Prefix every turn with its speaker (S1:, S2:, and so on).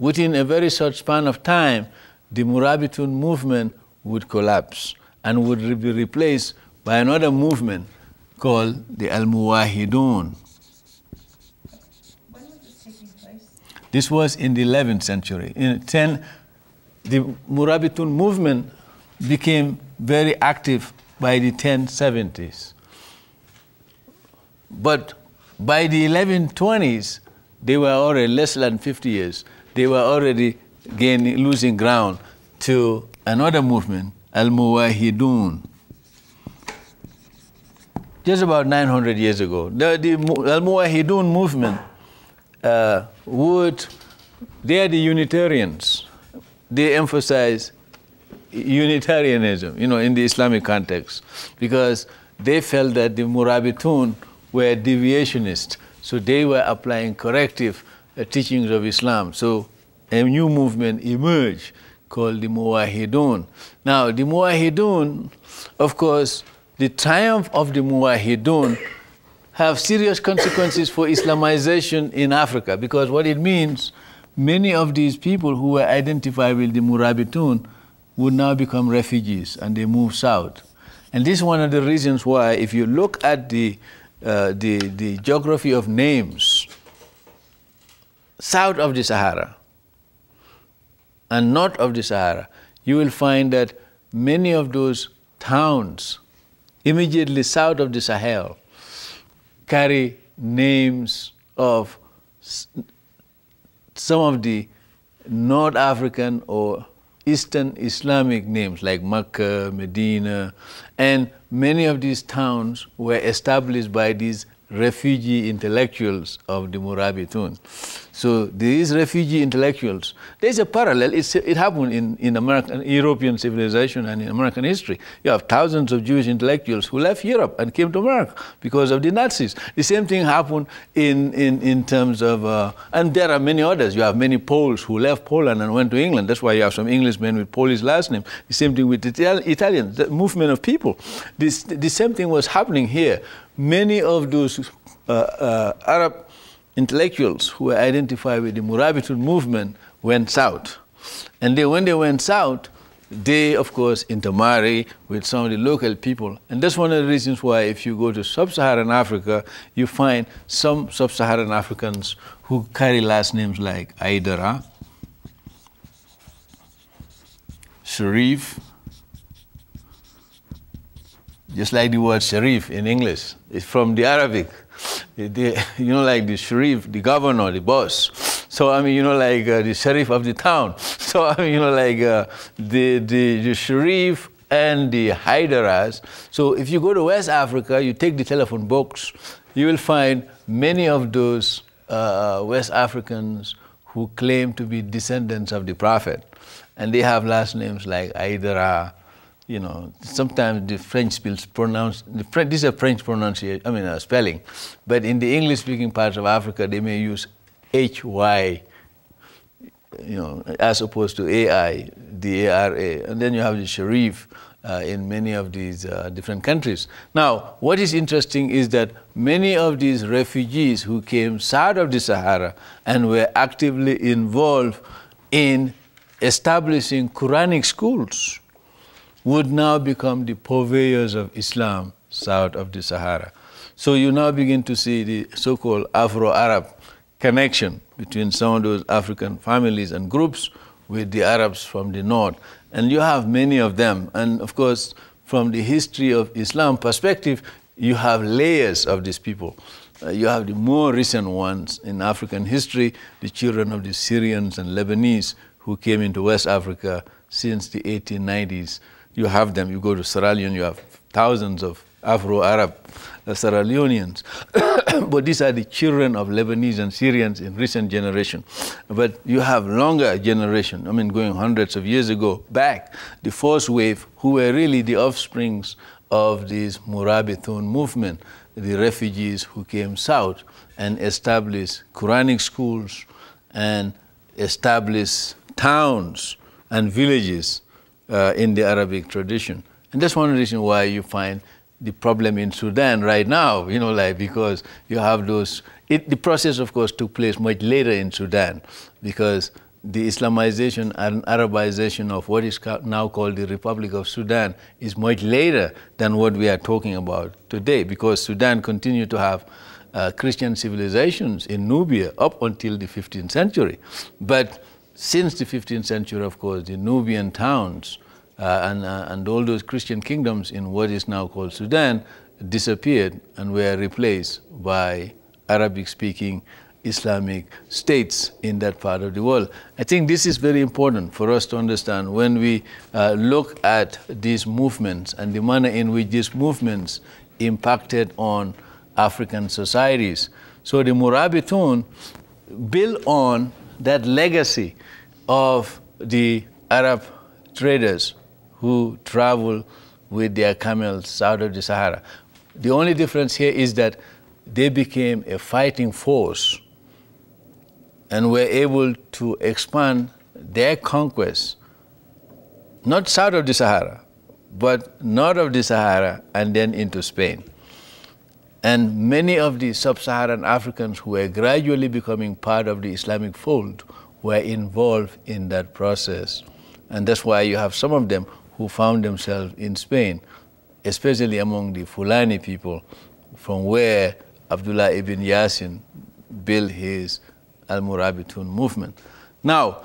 S1: within a very short span of time, the Murabitun movement would collapse and would be replaced by another movement called the Al-Muwahiddun.
S2: When was this taking place?
S1: This was in the 11th century. The Murabitun movement became very active by the 1070s. But by the 1120s, they were already less than 50 years. They were already losing ground to another movement, Al-Muwahiddun. Just about 900 years ago, the Al-Muwahiddun movement they are the Unitarians. They emphasize Unitarianism, in the Islamic context, because they felt that the Murabitun were deviationists, so they were applying corrective teachings of Islam. So a new movement emerged called the Muwahiddun. Now, the Muwahiddun, of course, the triumph of the Muwahiddun have serious consequences for Islamization in Africa, because what it means, many of these people who were identified with the Murabitun would now become refugees, and they move south. And this is one of the reasons why, if you look at the geography of names south of the Sahara and north of the Sahara, you will find that many of those towns immediately south of the Sahel carry names of some of the North African or Eastern Islamic names like Mecca, Medina, and many of these towns were established by these refugee intellectuals of the Murabitun. So these refugee intellectuals, there's a parallel. It happened in American, European civilization and in American history. You have thousands of Jewish intellectuals who left Europe and came to America because of the Nazis. The same thing happened in terms of, and there are many others. You have many Poles who left Poland and went to England. That's why you have some Englishmen with Polish last name. The same thing with Italians, the movement of people. The same thing was happening here. Many of those Arab intellectuals who were identified with the Murabitun movement went south. And when they went south, they, of course, intermarry with some of the local people. And that's one of the reasons why if you go to sub-Saharan Africa, you find some sub-Saharan Africans who carry last names like Aidara, Sharif, just like the word Sharif in English. It's from the Arabic. Like the Sharif, the governor, the boss. So, like the sheriff of the town. So, like the Sharif and the Haidaras. So, if you go to West Africa, you take the telephone books, you will find many of those West Africans who claim to be descendants of the Prophet. And they have last names like Aidara. Sometimes the French spells pronounce, this is a French pronunciation, spelling, but in the English-speaking parts of Africa, they may use HY, as opposed to AI, the ARA, and then you have the Sharif in many of these different countries. Now, what is interesting is that many of these refugees who came south of the Sahara and were actively involved in establishing Quranic schools would now become the purveyors of Islam south of the Sahara. So you now begin to see the so-called Afro-Arab connection between some of those African families and groups with the Arabs from the north. And you have many of them. And of course, from the history of Islam perspective, you have layers of these people. You have the more recent ones in African history, the children of the Syrians and Lebanese who came into West Africa since the 1890s. You have them. You go to Sierra Leone, you have thousands of Afro-Arab Sierra Leoneans. But these are the children of Lebanese and Syrians in recent generation. But you have longer generation, going hundreds of years ago back, the first wave, who were really the offsprings of this Murabitun movement, the refugees who came south and established Quranic schools and established towns and villages in the Arabic tradition. And that's one reason why you find the problem in Sudan right now, because you have those, the process of course took place much later in Sudan because the Islamization and Arabization of what is now called the Republic of Sudan is much later than what we are talking about today, because Sudan continued to have Christian civilizations in Nubia up until the 15th century. But since the 15th century, of course, the Nubian towns and all those Christian kingdoms in what is now called Sudan disappeared and were replaced by Arabic-speaking Islamic states in that part of the world. I think this is very important for us to understand when we look at these movements and the manner in which these movements impacted on African societies. So the Murabitun built on that legacy of the Arab traders who traveled with their camels south of the Sahara. The only difference here is that they became a fighting force and were able to expand their conquests, not south of the Sahara, but north of the Sahara and then into Spain. And many of the sub-Saharan Africans who were gradually becoming part of the Islamic fold were involved in that process. And that's why you have some of them who found themselves in Spain, especially among the Fulani people, from where Abdullah ibn Yasin built his Al-Murabitun movement. Now,